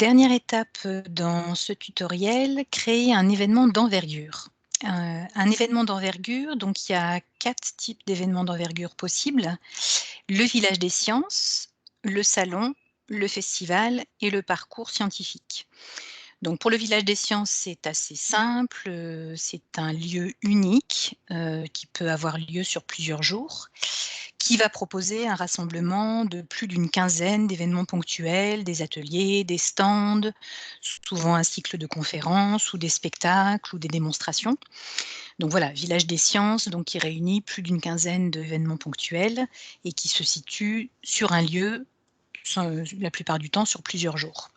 Dernière étape dans ce tutoriel, créer un événement d'envergure. Un événement d'envergure, donc il y a 4 types d'événements d'envergure possibles. Le village des sciences, le salon, le festival et le parcours scientifique. Donc pour le village des sciences, c'est assez simple, c'est un lieu unique, qui peut avoir lieu sur plusieurs jours, qui va proposer un rassemblement de plus d'une quinzaine d'événements ponctuels, des ateliers, des stands, souvent un cycle de conférences ou des spectacles ou des démonstrations. Donc voilà, village des sciences, donc qui réunit plus d'une quinzaine d'événements ponctuels et qui se situe sur un lieu, la plupart du temps sur plusieurs jours.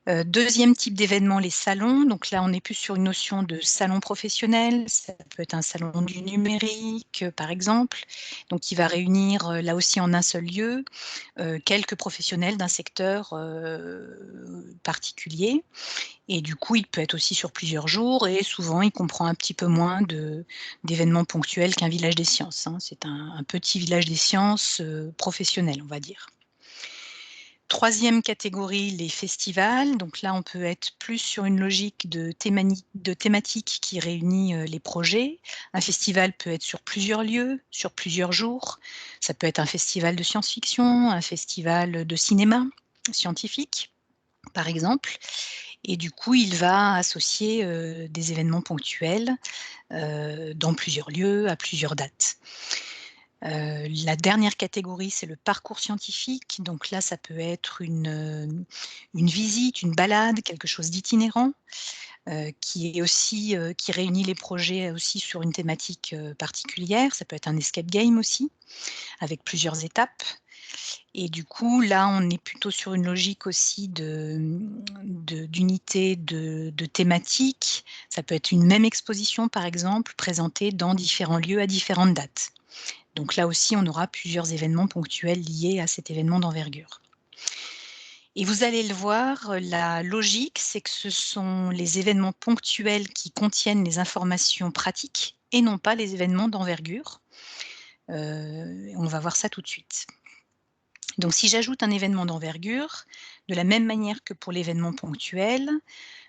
2e type d'événement, les salons. Donc là, on est plus sur une notion de salon professionnel. Ça peut être un salon du numérique, par exemple, donc qui va réunir, là aussi en un seul lieu, quelques professionnels d'un secteur, particulier et du coup, il peut être aussi sur plusieurs jours et souvent, il comprend un petit peu moins d'événements ponctuels qu'un village des sciences, hein. C'est un petit village des sciences, professionnel, on va dire. 3e catégorie, les festivals. Donc là, on peut être plus sur une logique de thématique qui réunit, les projets. Un festival peut être sur plusieurs lieux, sur plusieurs jours. Ça peut être un festival de science-fiction, un festival de cinéma scientifique, par exemple et du coup, il va associer, des événements ponctuels, dans plusieurs lieux, à plusieurs dates. La dernière catégorie, c'est le parcours scientifique. Donc là, ça peut être une visite, une balade, quelque chose d'itinérant, qui est aussi, qui réunit les projets aussi sur une thématique, particulière. Ça peut être un escape game aussi, avec plusieurs étapes et du coup, là, on est plutôt sur une logique aussi d'unité de thématique. Ça peut être une même exposition, par exemple, présentée dans différents lieux à différentes dates. Donc là aussi, on aura plusieurs événements ponctuels liés à cet événement d'envergure. Et vous allez le voir, la logique, c'est que ce sont les événements ponctuels qui contiennent les informations pratiques et non pas les événements d'envergure. On va voir ça tout de suite. Donc si j'ajoute un événement d'envergure, de la même manière que pour l'événement ponctuel,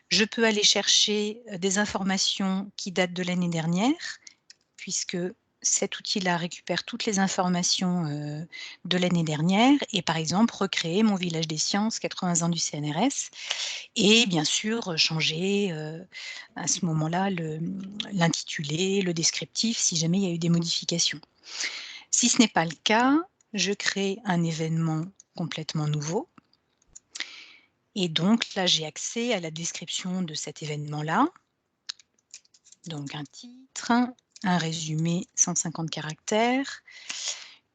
je peux aller chercher, des informations qui datent de l'année dernière, puisque cet outil-là récupère toutes les informations, de l'année dernière et par exemple recréer mon village des sciences 80 ans du CNRS et bien sûr, changer, à ce moment-là l'intitulé, le descriptif si jamais il y a eu des modifications. Si ce n'est pas le cas, je crée un événement complètement nouveau et donc là, j'ai accès à la description de cet événement-là. Donc un titre, un résumé 150 caractères,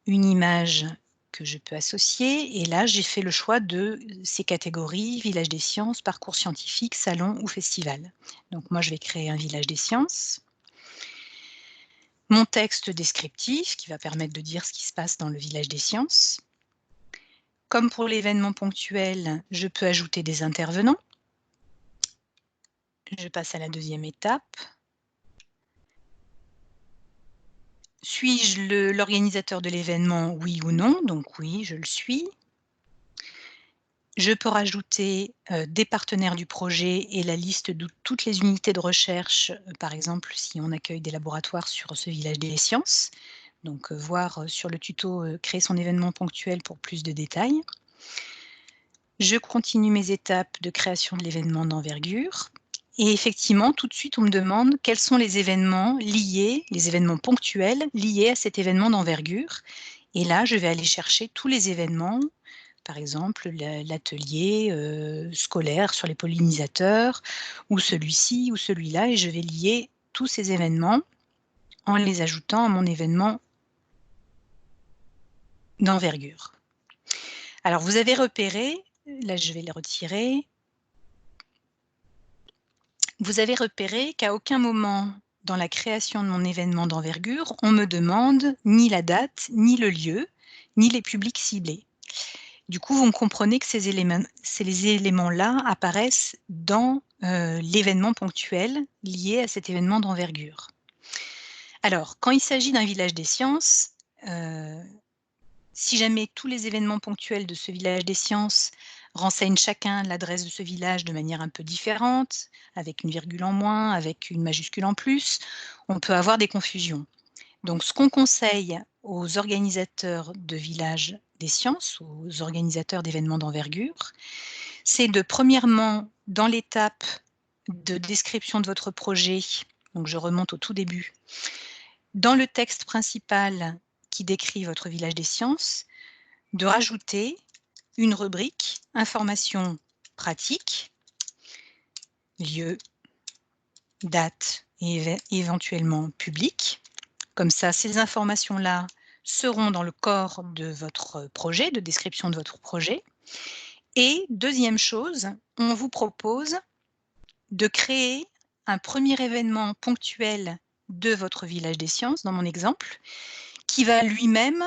une image que je peux associer et là, j'ai fait le choix de ces catégories: village des sciences, parcours scientifique, salon ou festival. Donc moi, je vais créer un village des sciences. Mon texte descriptif qui va permettre de dire ce qui se passe dans le village des sciences. Comme pour l'événement ponctuel, je peux ajouter des intervenants. Je passe à la 2e étape. Suis-je l'organisateur de l'événement, oui ou non? Donc oui, je le suis. Je peux rajouter, des partenaires du projet et la liste de toutes les unités de recherche, par exemple, si on accueille des laboratoires sur ce village des sciences. Donc, voir, sur le tuto, créer son événement ponctuel pour plus de détails. Je continue mes étapes de création de l'événement d'envergure et effectivement, tout de suite, on me demande quels sont les événements liés, les événements ponctuels liés à cet événement d'envergure et là, je vais aller chercher tous les événements, par exemple l'atelier, scolaire sur les pollinisateurs ou celui-ci ou celui-là et je vais lier tous ces événements en les ajoutant à mon événement d'envergure. Alors vous avez repéré, là je vais le retirer. Vous avez repéré qu'à aucun moment dans la création de mon événement d'envergure, on me demande ni la date, ni le lieu, ni les publics ciblés. Du coup, vous me comprenez que ces éléments-là apparaissent dans, l'événement ponctuel lié à cet événement d'envergure. Alors, quand il s'agit d'un village des sciences, Si jamais tous les événements ponctuels de ce village des sciences renseignent chacun l'adresse de ce village de manière un peu différente, avec une virgule en moins, avec une majuscule en plus, on peut avoir des confusions. Donc ce qu'on conseille aux organisateurs de villages des sciences, aux organisateurs d'événements d'envergure, c'est de premièrement, dans l'étape de description de votre projet, donc je remonte au tout début, dans le texte principal qui décrit votre village des sciences, de rajouter une rubrique informations pratiques, lieu, date et éventuellement public. Comme ça, ces informations-là seront dans le corps de votre projet, de description de votre projet. Et deuxième chose, on vous propose de créer un premier événement ponctuel de votre village des sciences, dans mon exemple, qui va lui-même,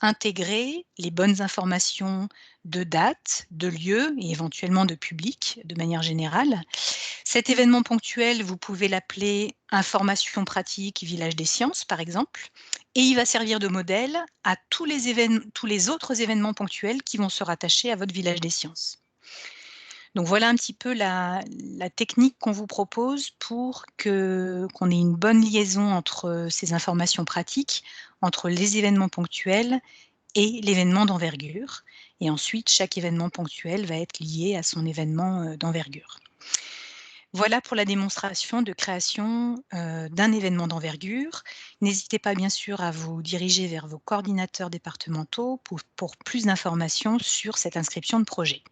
intégrer les bonnes informations de date, de lieu et éventuellement de public, de manière générale. Cet événement ponctuel, vous pouvez l'appeler information pratique village des sciences, par exemple, et il va servir de modèle à tous les autres événements ponctuels qui vont se rattacher à votre village des sciences. Donc voilà un petit peu la technique qu'on vous propose pour qu'on ait une bonne liaison entre ces informations pratiques, entre les événements ponctuels et l'événement d'envergure, et ensuite chaque événement ponctuel va être lié à son événement, d'envergure. Voilà pour la démonstration de création, d'un événement d'envergure. N'hésitez pas bien sûr à vous diriger vers vos coordinateurs départementaux pour plus d'informations sur cette inscription de projet.